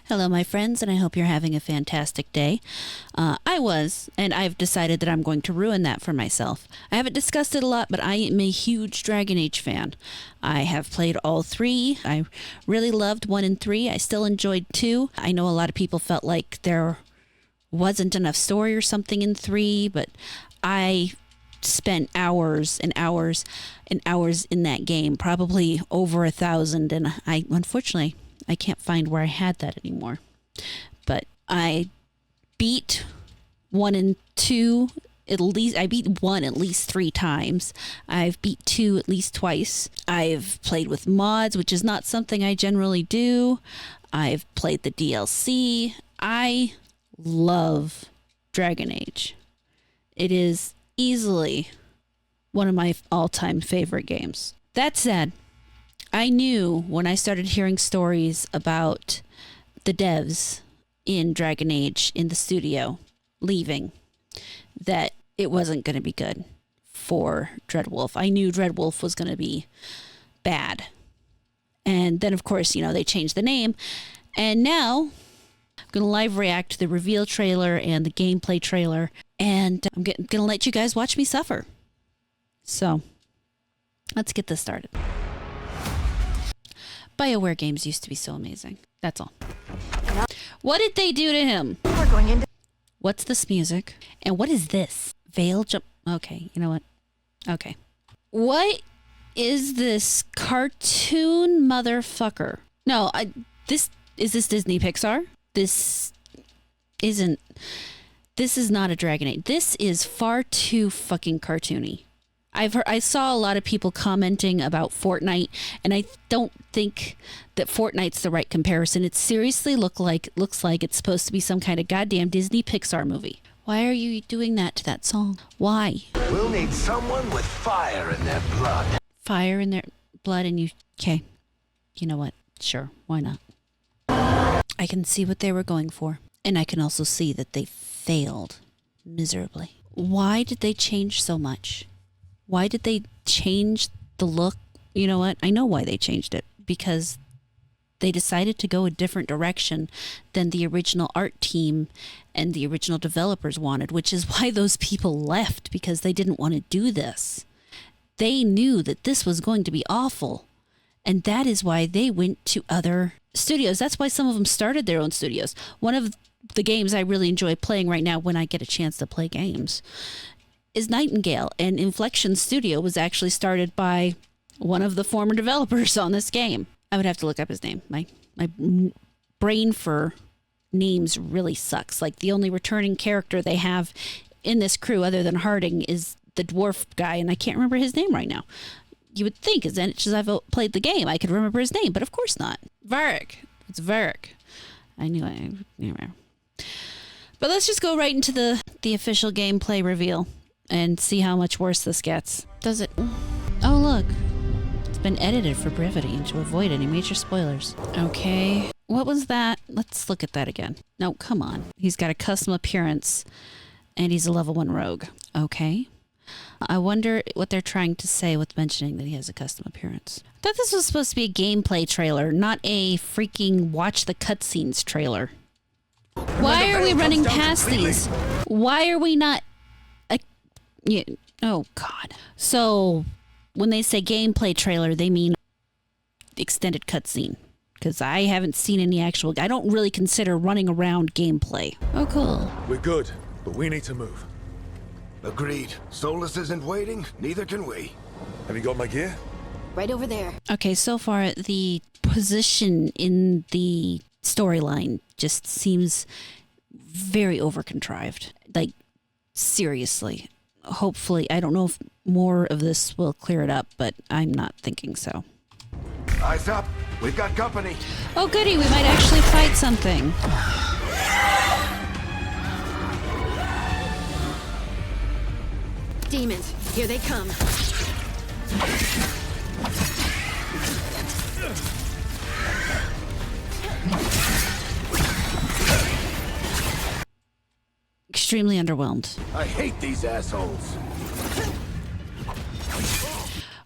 Hello, my friends, and I hope you're having a fantastic day. I was, and I've decided that I'm going to ruin that for myself. I haven't discussed it a lot, but I am a huge DragonAge fan. I have played all three. I really loved 1 and 3. I still enjoyed 2. I know a lot of people felt like there wasn't enough story or something in 3, but I spent hours and hours and hours in that game, probably over 1,000, and unfortunately, I can't find where I had that anymore. But I beat 1 and 2 at least. I beat 1 at least 3 times. I've beat 2 at least twice. I've played with mods, which is not something I generally do. I've played the DLC. I love DragonAge. It is easily one of my all-time favorite games. That said, I knew when I started hearing stories about the devs in DragonAge in the studio leaving that it wasn't going to be good for Dreadwolf. I knew Dreadwolf was going to be bad. And then, of course, they changed the name. And now I'm going to live react to the reveal trailer and the gameplay trailer. And I'm going to let you guys watch me suffer. So let's get this started. BioWare games used to be so amazing. That's all. What did they do to him? We're going into... What's this music? And what is this? Veil jump... Okay, you know what? Okay. What is this cartoon motherfucker? No, is this Disney Pixar? This is not a DragonAge. This is far too fucking cartoony. I saw a lot of people commenting about Fortnite, and I don't think that Fortnite's the right comparison. It seriously looks like it's supposed to be some kind of goddamn Disney Pixar movie. Why are you doing that to that song? Why? We'll need someone with fire in their blood. Fire in their blood, and you... Okay. You know what? Sure. Why not? I can see what they were going for, and I can also see that they failed miserably. Why did they change so much? Why did they change the look? You know what? I know why they changed it. Because they decided to go a different direction than the original art team and the original developers wanted, which is why those people left, because they didn't want to do this. They knew that this was going to be awful. And that is why they went to other studios. That's why some of them started their own studios. One of the games I really enjoy playing right now when I get a chance to play games is Nightingale, and Inflection Studio was actually started by one of the former developers on this game. I would have to look up his name. My brain for names really sucks. Like, the only returning character they have in this crew other than Harding is the dwarf guy, and I can't remember his name right now. You would think, as much as I've played the game, I could remember his name, but of course not. Varric. It's Varric. I knew I... Anyway. But let's just go right into the official gameplay reveal and see how much worse this gets. Does it? Oh, look. It's been edited for brevity and to avoid any major spoilers. Okay. What was that? Let's look at that again. No, come on. He's got a custom appearance, and he's a level 1 rogue. Okay. I wonder what they're trying to say with mentioning that he has a custom appearance. I thought this was supposed to be a gameplay trailer, not a freaking watch the cutscenes trailer. Why are we running past these? Why are we not... Yeah. Oh, God. So, when they say gameplay trailer, they mean extended cutscene. Because I haven't seen any actual... I don't really consider running around gameplay. Oh, cool. We're good, but we need to move. Agreed. Solus isn't waiting, neither can we. Have you got my gear? Right over there. Okay, so far, the position in the storyline just seems very over-contrived. Like, seriously. Hopefully, I don't know if more of this will clear it up, but I'm not thinking so. Eyes up. We've got company. Oh, goody. We might actually fight something. Demons, here they come. Extremely underwhelmed. I hate these assholes.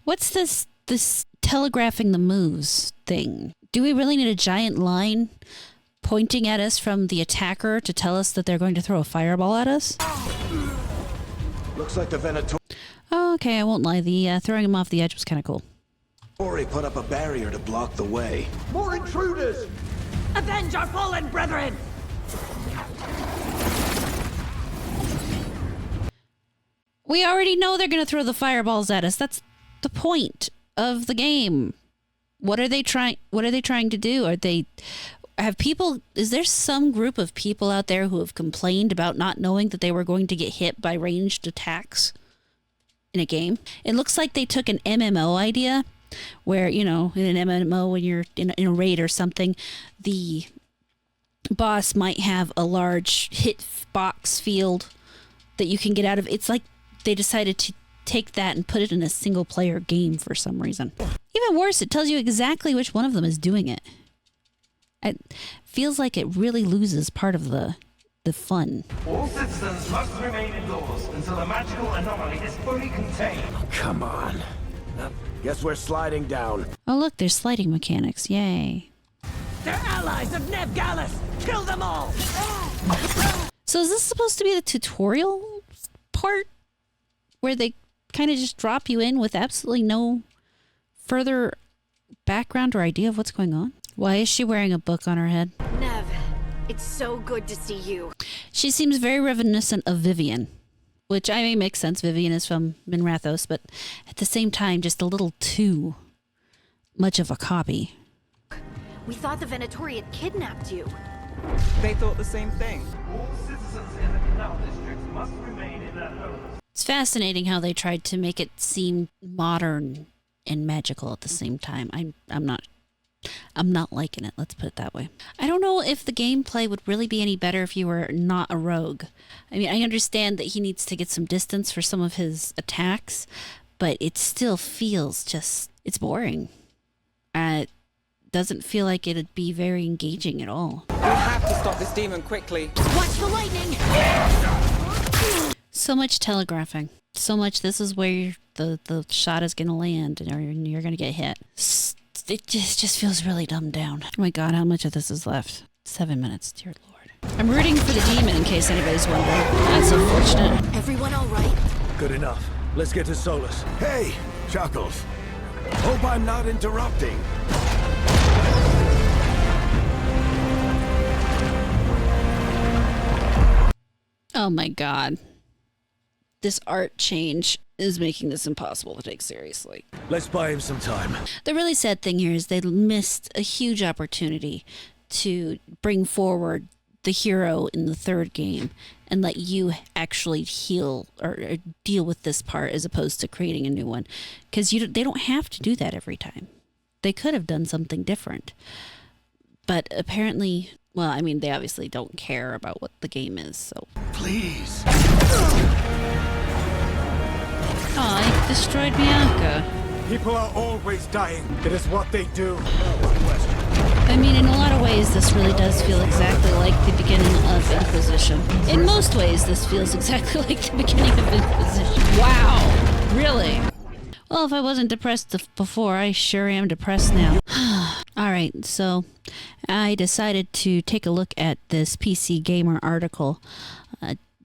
What's this telegraphing the moves thing? Do we really need a giant line pointing at us from the attacker to tell us that they're going to throw a fireball at us. Looks like the Venatori Oh, okay, I won't lie. The throwing him off the edge was kind of cool. put up a barrier to block the way. More intruders! Avenge our fallen brethren! We already know they're going to throw the fireballs at us. That's the point of the game. What are they trying to do? Is there some group of people out there who have complained about not knowing that they were going to get hit by ranged attacks in a game? It looks like they took an MMO idea where, in an MMO, when you're in a raid or something, the boss might have a large hitbox field that you can get out of. It's like they decided to take that and put it in a single player game for some reason. Even worse, it tells you exactly which one of them is doing it. It feels like it really loses part of the fun. All citizens must remain indoors until the magical anomaly is fully contained. Come on. Guess we're sliding down. Oh look, there's sliding mechanics. Yay. They're allies of Nev Gallus! Kill them all! So is this supposed to be the tutorial part? Where they kind of just drop you in with absolutely no further background or idea of what's going on? Why is she wearing a book on her head? Nev, it's so good to see you. She seems very reminiscent of Vivian, which I mean makes sense. Vivian is from Minrathos, but at the same time, just a little too much of a copy. We thought the Venatori had kidnapped you. They thought the same thing. All citizens in the canal districts must remain in their homes. It's fascinating how they tried to make it seem modern and magical at the same time. I'm not liking it, let's put it that way. I don't know if the gameplay would really be any better if you were not a rogue. I mean, I understand that he needs to get some distance for some of his attacks, but it still feels it's boring. It doesn't feel like it'd be very engaging at all. We have to stop this demon quickly. Watch the lightning! So much telegraphing. So much this is where the shot is going to land and you're going to get hit. It just feels really dumbed down. Oh my god, how much of this is left? 7 minutes, dear lord. I'm rooting for the demon in case anybody's wondering. That's unfortunate. Everyone all right? Good enough. Let's get to Solus. Hey, Chuckles. Hope I'm not interrupting. Oh my god. This art change is making this impossible to take seriously. Let's buy him some time. The really sad thing here is they missed a huge opportunity to bring forward the hero in the third game and let you actually heal or deal with this part as opposed to creating a new one. Because they don't have to do that every time. They could have done something different. But apparently, well, I mean, they obviously don't care about what the game is, so. Please. Aw, he destroyed Bianca. People are always dying. It is what they do. I mean, in a lot of ways, this really does feel exactly like the beginning of Inquisition. In most ways, this feels exactly like the beginning of Inquisition. Wow. Really? Well, if I wasn't depressed before, I sure am depressed now. Alright, so I decided to take a look at this PC Gamer article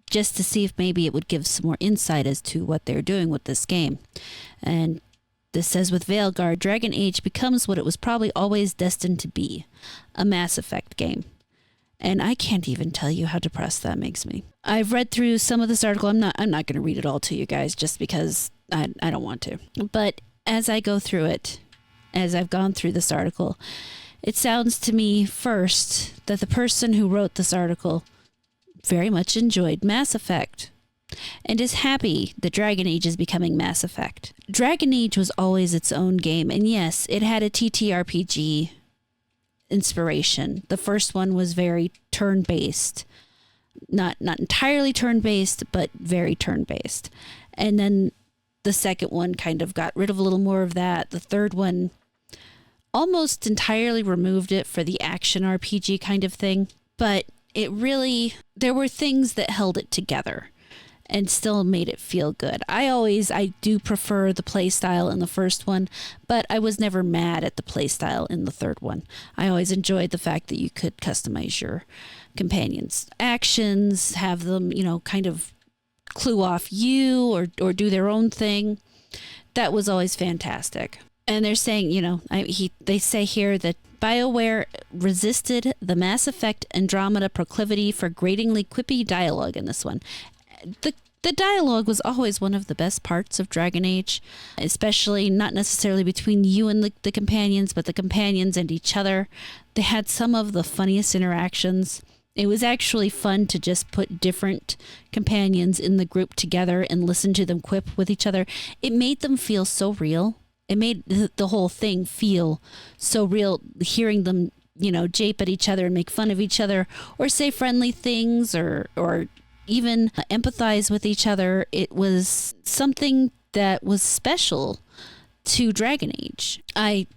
just to see if maybe it would give some more insight as to what they're doing with this game. And this says, with VeilGuard, DragonAge becomes what it was probably always destined to be, a Mass Effect game. And I can't even tell you how depressed that makes me. I've read through some of this article. I'm not going to read it all to you guys just because I don't want to. But as I go through it, as I've gone through this article, it sounds to me first that the person who wrote this article very much enjoyed Mass Effect and is happy that DragonAge is becoming Mass Effect. DragonAge was always its own game, and yes, it had a TTRPG inspiration. The first one was very turn-based. Not entirely turn-based, but very turn-based. And then the second one kind of got rid of a little more of that. The third one almost entirely removed it for the action RPG kind of thing. But it really, there were things that held it together. and still made it feel good. I do prefer the play style in the first one, but I was never mad at the play style in the third one. I always enjoyed the fact that you could customize your companions' actions, have them, kind of clue off you or do their own thing. That was always fantastic. And they're saying, they say here that BioWare resisted the Mass Effect Andromeda proclivity for gratingly quippy dialogue in this one. The dialogue was always one of the best parts of Dragon Age, especially not necessarily between you and the companions, but the companions and each other. They had some of the funniest interactions. It was actually fun to just put different companions in the group together and listen to them quip with each other. It made them feel so real. It made the whole thing feel so real, hearing them, jape at each other and make fun of each other or say friendly things or even empathize with each other. It was something that was special to Dragon Age. I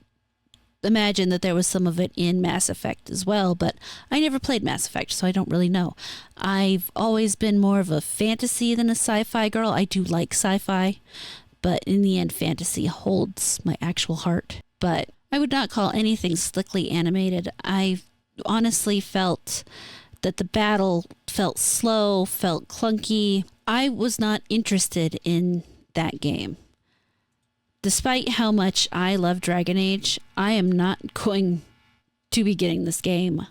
imagine that there was some of it in Mass Effect as well, but I never played Mass Effect, so I don't really know. I've always been more of a fantasy than a sci-fi girl. I do like sci-fi, but in the end, fantasy holds my actual heart. But I would not call anything slickly animated. I honestly felt that the battle felt slow, felt clunky. I was not interested in that game. Despite how much I love Dragon Age, I am not going to be getting this game.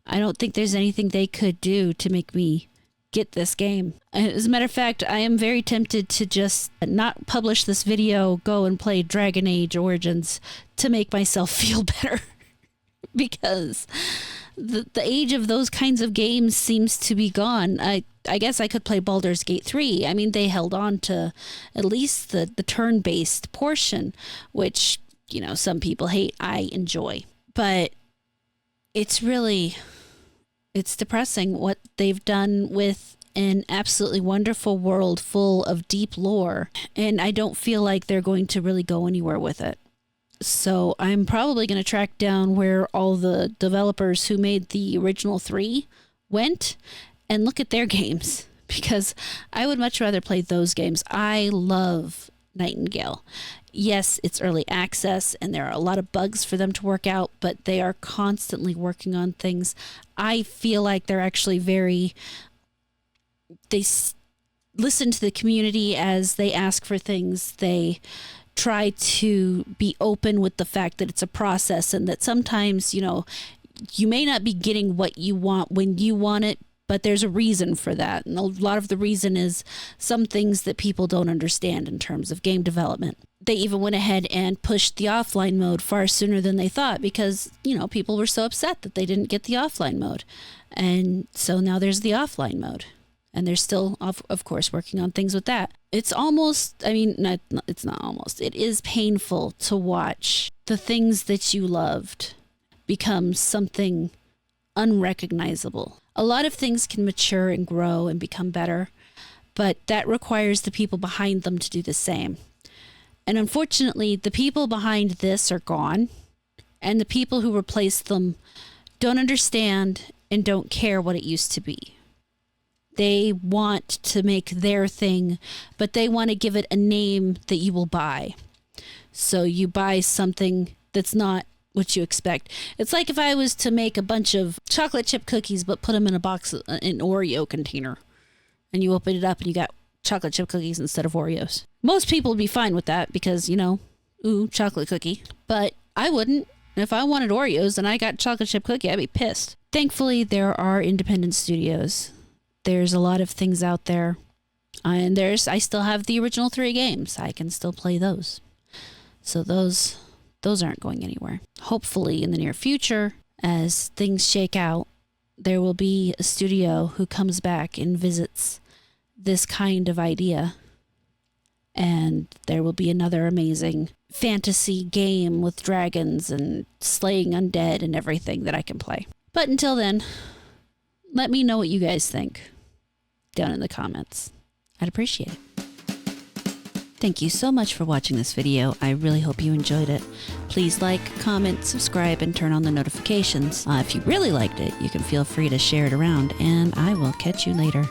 I don't think there's anything they could do to make me get this game. As a matter of fact, I am very tempted to just not publish this video, go and play Dragon Age Origins to make myself feel better. Because the age of those kinds of games seems to be gone. I guess I could play Baldur's Gate 3. I mean, they held on to at least the turn-based portion, which, some people hate. I enjoy. But it's depressing what they've done with an absolutely wonderful world full of deep lore. And I don't feel like they're going to really go anywhere with it. So I'm probably going to track down where all the developers who made the original 3 went and look at their games, because I would much rather play those games. I love Nightingale. Yes, it's early access and there are a lot of bugs for them to work out, but they are constantly working on things. I feel like they're actually they listen to the community as they ask for things. They try to be open with the fact that it's a process and that sometimes, you may not be getting what you want when you want it, but there's a reason for that. And a lot of the reason is some things that people don't understand in terms of game development. They even went ahead and pushed the offline mode far sooner than they thought because, people were so upset that they didn't get the offline mode. And so now there's the offline mode. And they're still, of course, working on things with that. It's almost, it's not almost. It is painful to watch the things that you loved become something unrecognizable. A lot of things can mature and grow and become better, but that requires the people behind them to do the same. And unfortunately, the people behind this are gone, and the people who replaced them don't understand and don't care what it used to be. They want to make their thing, but they want to give it a name that you will buy. So you buy something that's not what you expect. It's like if I was to make a bunch of chocolate chip cookies, but put them in a box, an Oreo container, and you open it up and you got chocolate chip cookies instead of Oreos. Most people would be fine with that because, ooh, chocolate cookie. But I wouldn't. If I wanted Oreos and I got chocolate chip cookie, I'd be pissed. Thankfully, there are independent studios. There's a lot of things out there. And I still have the original 3 games. I can still play those. So those aren't going anywhere. Hopefully in the near future, as things shake out, there will be a studio who comes back and visits this kind of idea. And there will be another amazing fantasy game with dragons and slaying undead and everything that I can play. But until then, let me know what you guys think down in the comments. I'd appreciate it. Thank you so much for watching this video. I really hope you enjoyed it. Please like, comment, subscribe, and turn on the notifications. If you really liked it, you can feel free to share it around, and I will catch you later.